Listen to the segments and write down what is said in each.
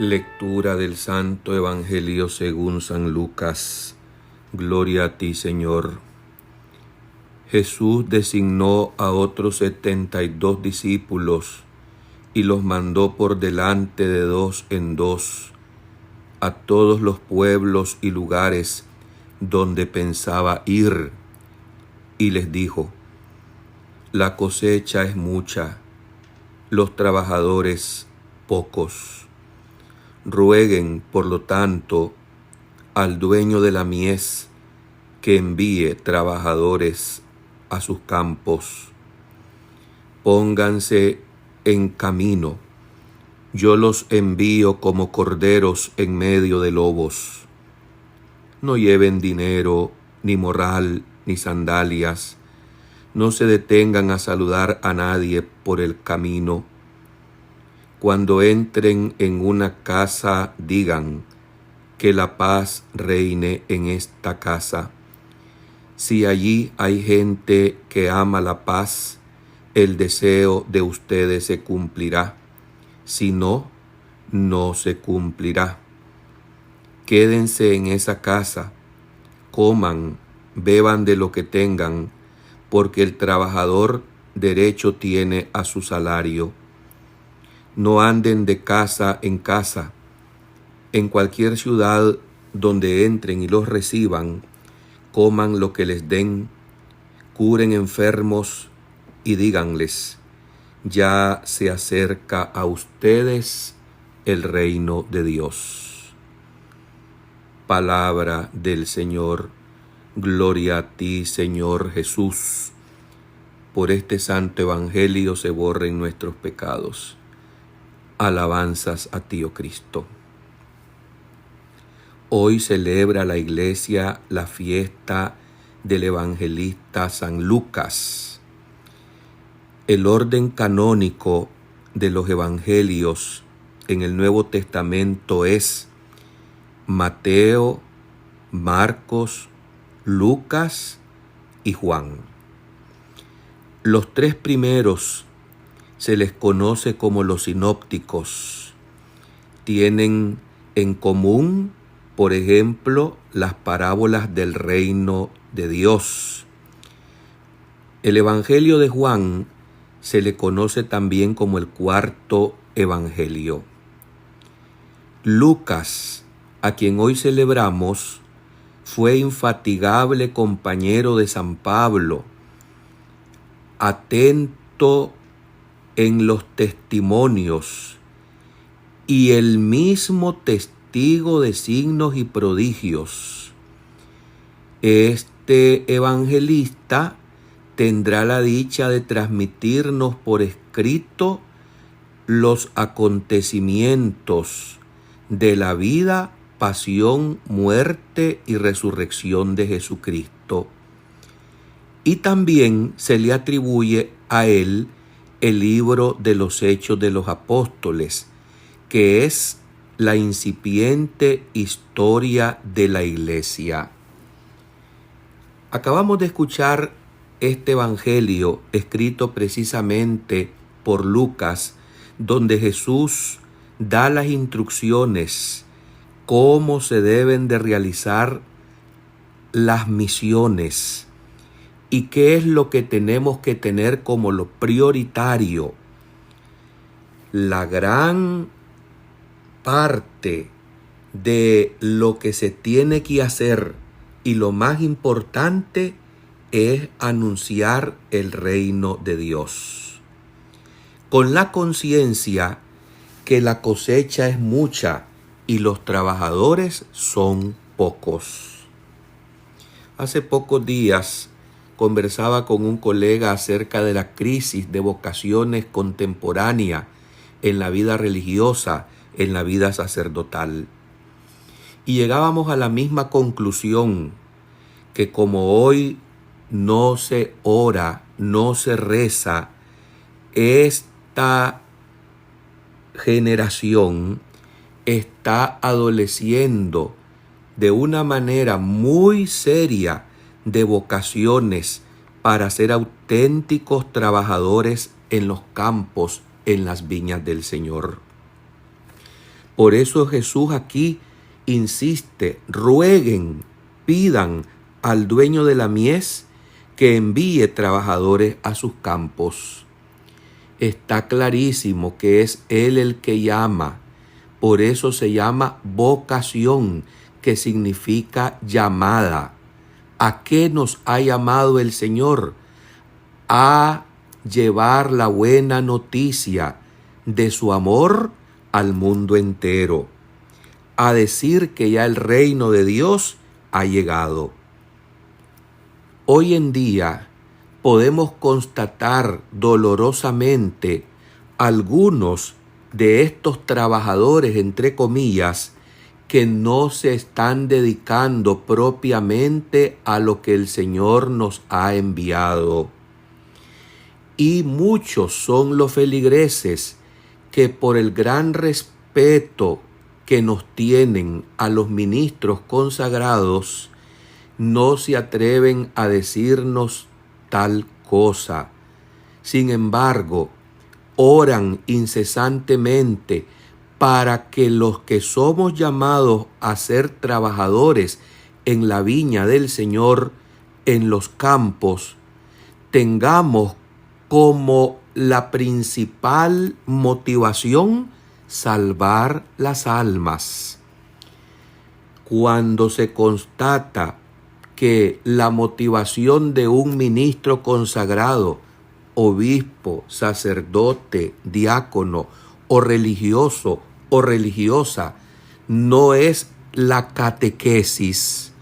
Lectura del Santo Evangelio según San Lucas. Gloria a ti, Señor. Jesús designó a otros 72 discípulos y los mandó por delante de 2 en 2 a todos los pueblos y lugares donde pensaba ir, y les dijo: la cosecha es mucha, los trabajadores pocos. Rueguen, por lo tanto, al dueño de la mies que envíe trabajadores a sus campos. Pónganse en camino, yo los envío como corderos en medio de lobos. No lleven dinero, ni morral, ni sandalias. No se detengan a saludar a nadie por el camino. Cuando entren en una casa, digan: que la paz reine en esta casa. Si allí hay gente que ama la paz, el deseo de ustedes se cumplirá. Si no, no se cumplirá. Quédense en esa casa, coman, beban de lo que tengan, porque el trabajador derecho tiene a su salario. No anden de casa en casa. En cualquier ciudad donde entren y los reciban, coman lo que les den, curen enfermos y díganles: ya se acerca a ustedes el reino de Dios. Palabra del Señor. Gloria a ti, Señor Jesús. Por este santo evangelio se borren nuestros pecados. Alabanzas a ti, oh Cristo. Hoy celebra la Iglesia la fiesta del evangelista San Lucas. El orden canónico de los evangelios en el Nuevo Testamento es Mateo, Marcos, Lucas y Juan. Los 3 primeros se les conoce como los sinópticos. Tienen en común, por ejemplo, las parábolas del reino de Dios. El Evangelio de Juan se le conoce también como el 4º Evangelio. Lucas, a quien hoy celebramos, fue infatigable compañero de San Pablo, atento en los testimonios y el mismo testigo de signos y prodigios. Este evangelista tendrá la dicha de transmitirnos por escrito los acontecimientos de la vida, pasión, muerte y resurrección de Jesucristo. Y también se le atribuye a él el libro de los Hechos de los Apóstoles, que es la incipiente historia de la Iglesia. Acabamos de escuchar este evangelio escrito precisamente por Lucas, donde Jesús da las instrucciones cómo se deben de realizar las misiones y qué es lo que tenemos que tener como lo prioritario. La gran parte de lo que se tiene que hacer y lo más importante es anunciar el reino de Dios, con la conciencia que la cosecha es mucha y los trabajadores son pocos. Hace pocos días conversaba con un colega acerca de la crisis de vocaciones contemporánea en la vida religiosa, en la vida sacerdotal. Y llegábamos a la misma conclusión, que como hoy no se ora, no se reza, esta generación está adoleciendo de una manera muy seria de vocaciones para ser auténticos trabajadores en los campos, en las viñas del Señor. Por eso Jesús aquí insiste, rueguen, pidan al dueño de la mies que envíe trabajadores a sus campos. Está clarísimo que es Él el que llama. Por eso se llama vocación, que significa llamada. ¿A qué nos ha llamado el Señor? A llevar la buena noticia de su amor al mundo entero, a decir que ya el reino de Dios ha llegado. Hoy en día podemos constatar dolorosamente algunos de estos trabajadores, entre comillas, que no se están dedicando propiamente a lo que el Señor nos ha enviado. Y muchos son los feligreses que por el gran respeto que nos tienen a los ministros consagrados, no se atreven a decirnos tal cosa. Sin embargo, oran incesantemente para que los que somos llamados a ser trabajadores en la viña del Señor, en los campos, tengamos como la principal motivación salvar las almas. Cuando se constata que la motivación de un ministro consagrado, obispo, sacerdote, diácono o religioso o religiosa, no es la catequesis,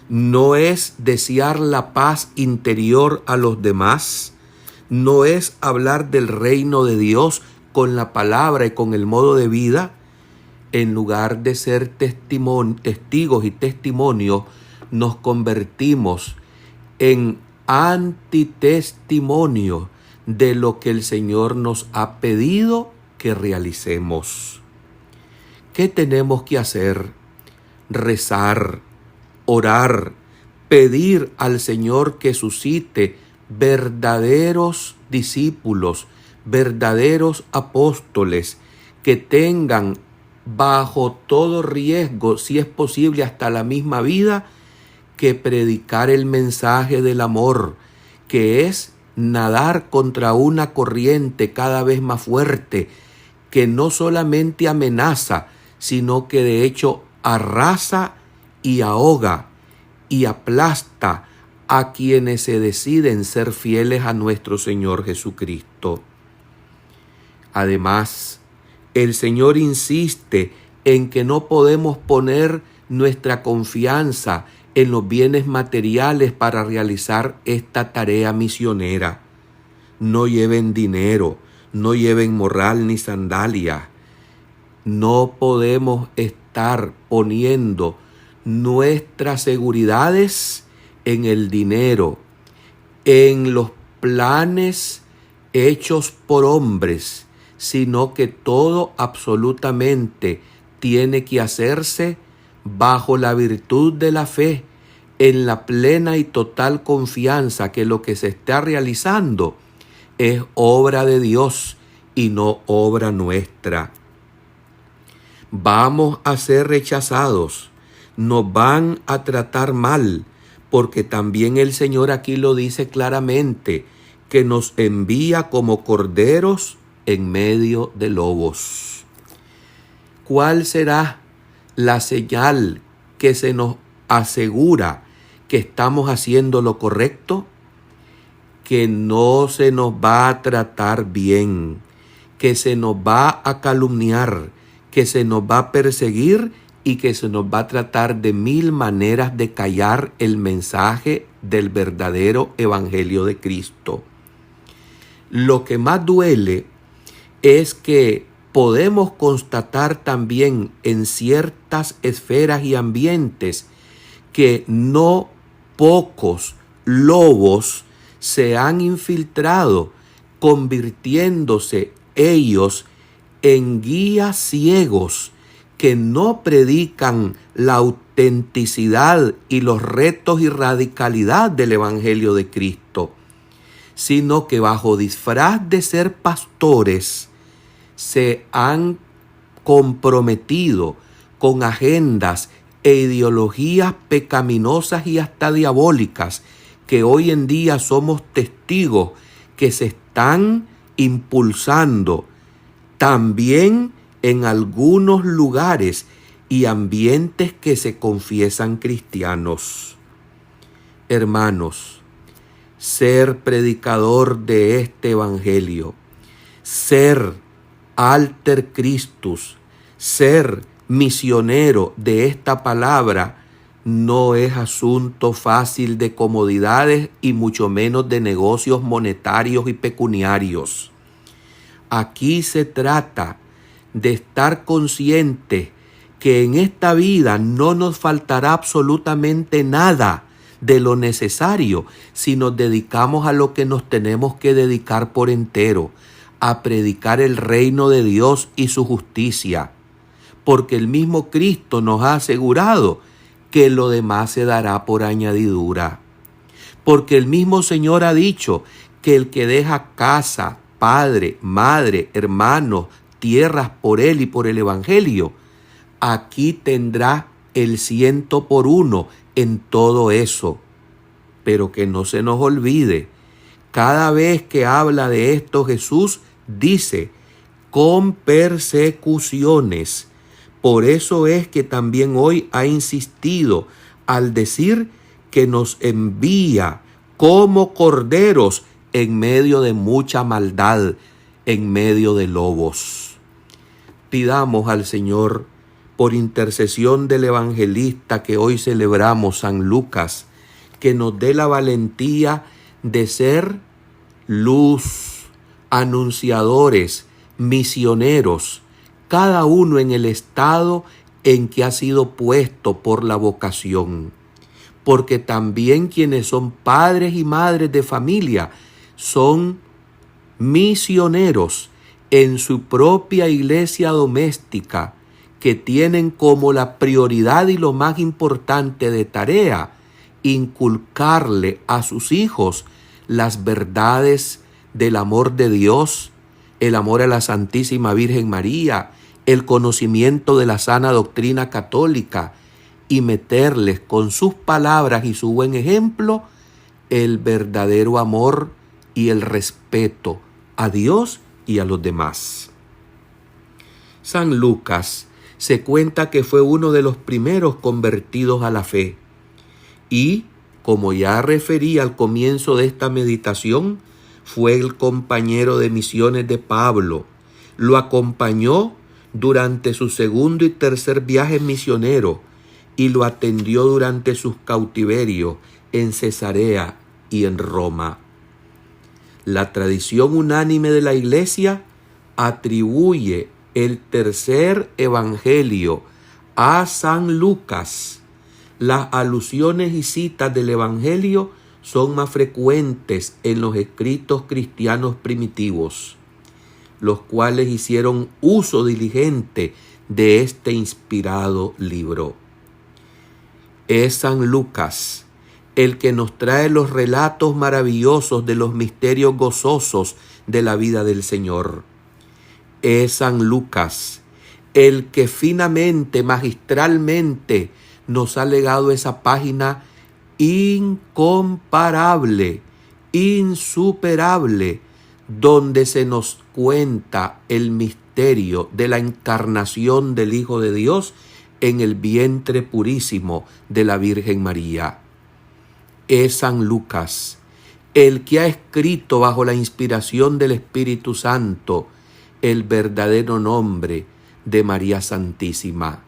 no es desear la paz interior a los demás, no es hablar del reino de Dios con la palabra y con el modo de vida, en lugar de ser testigos y testimonios, nos convertimos en antitestimonio de lo que el Señor nos ha pedido que realicemos. ¿Qué tenemos que hacer? Rezar, orar, pedir al Señor que suscite verdaderos discípulos, verdaderos apóstoles, que tengan bajo todo riesgo, si es posible hasta la misma vida, que predicar el mensaje del amor, que es nadar contra una corriente cada vez más fuerte, que no solamente amenaza, sino que de hecho arrasa y ahoga y aplasta a quienes se deciden ser fieles a nuestro Señor Jesucristo. Además, el Señor insiste en que no podemos poner nuestra confianza en los bienes materiales para realizar esta tarea misionera. No lleven dinero, no lleven morral ni sandalia. No podemos estar poniendo nuestras seguridades en el dinero, en los planes hechos por hombres, sino que todo absolutamente tiene que hacerse bajo la virtud de la fe, en la plena y total confianza que lo que se está realizando es obra de Dios y no obra nuestra. Vamos a ser rechazados, nos van a tratar mal, porque también el Señor aquí lo dice claramente, que nos envía como corderos en medio de lobos. ¿Cuál será la señal que se nos asegura que estamos haciendo lo correcto? Que no se nos va a tratar bien, que se nos va a calumniar, que se nos va a perseguir y que se nos va a tratar de mil maneras de callar el mensaje del verdadero evangelio de Cristo. Lo que más duele es que podemos constatar también en ciertas esferas y ambientes que no pocos lobos se han infiltrado, convirtiéndose ellos en guías ciegos que no predican la autenticidad y los retos y radicalidad del Evangelio de Cristo, sino que bajo disfraz de ser pastores se han comprometido con agendas e ideologías pecaminosas y hasta diabólicas que hoy en día somos testigos que se están impulsando también en algunos lugares y ambientes que se confiesan cristianos. Hermanos, ser predicador de este evangelio, ser alter Christus, ser misionero de esta palabra, no es asunto fácil de comodidades y mucho menos de negocios monetarios y pecuniarios. Aquí se trata de estar conscientes que en esta vida no nos faltará absolutamente nada de lo necesario si nos dedicamos a lo que nos tenemos que dedicar por entero, a predicar el reino de Dios y su justicia, porque el mismo Cristo nos ha asegurado que lo demás se dará por añadidura, porque el mismo Señor ha dicho que el que deja casa, padre, madre, hermanos, tierras por Él y por el Evangelio, aquí tendrá el 100 por 1 en todo eso. Pero que no se nos olvide, cada vez que habla de esto Jesús dice, con persecuciones. Por eso es que también hoy ha insistido al decir que nos envía como corderos en medio de mucha maldad, en medio de lobos. Pidamos al Señor, por intercesión del evangelista que hoy celebramos, San Lucas, que nos dé la valentía de ser luz, anunciadores, misioneros, cada uno en el estado en que ha sido puesto por la vocación. Porque también quienes son padres y madres de familia son misioneros en su propia iglesia doméstica, que tienen como la prioridad y lo más importante de tarea inculcarle a sus hijos las verdades del amor de Dios, el amor a la Santísima Virgen María, el conocimiento de la sana doctrina católica y meterles con sus palabras y su buen ejemplo el verdadero amor y el respeto a Dios y a los demás. San Lucas se cuenta que fue uno de los primeros convertidos a la fe y, como ya referí al comienzo de esta meditación, fue el compañero de misiones de Pablo. Lo acompañó durante su segundo y tercer viaje misionero y lo atendió durante sus cautiverios en Cesarea y en Roma. La tradición unánime de la Iglesia atribuye el tercer evangelio a San Lucas. Las alusiones y citas del evangelio son más frecuentes en los escritos cristianos primitivos, los cuales hicieron uso diligente de este inspirado libro. Es San Lucas el que nos trae los relatos maravillosos de los misterios gozosos de la vida del Señor. Es San Lucas el que finamente, magistralmente, nos ha legado esa página incomparable, insuperable, donde se nos cuenta el misterio de la encarnación del Hijo de Dios en el vientre purísimo de la Virgen María. Es San Lucas el que ha escrito bajo la inspiración del Espíritu Santo el verdadero nombre de María Santísima,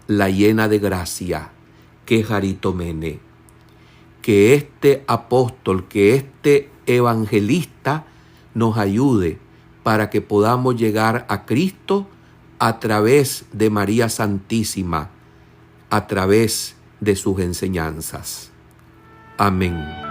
la llena de gracia, Quejaritomene. Que este apóstol, que este evangelista nos ayude para que podamos llegar a Cristo a través de María Santísima, a través de sus enseñanzas. Amén.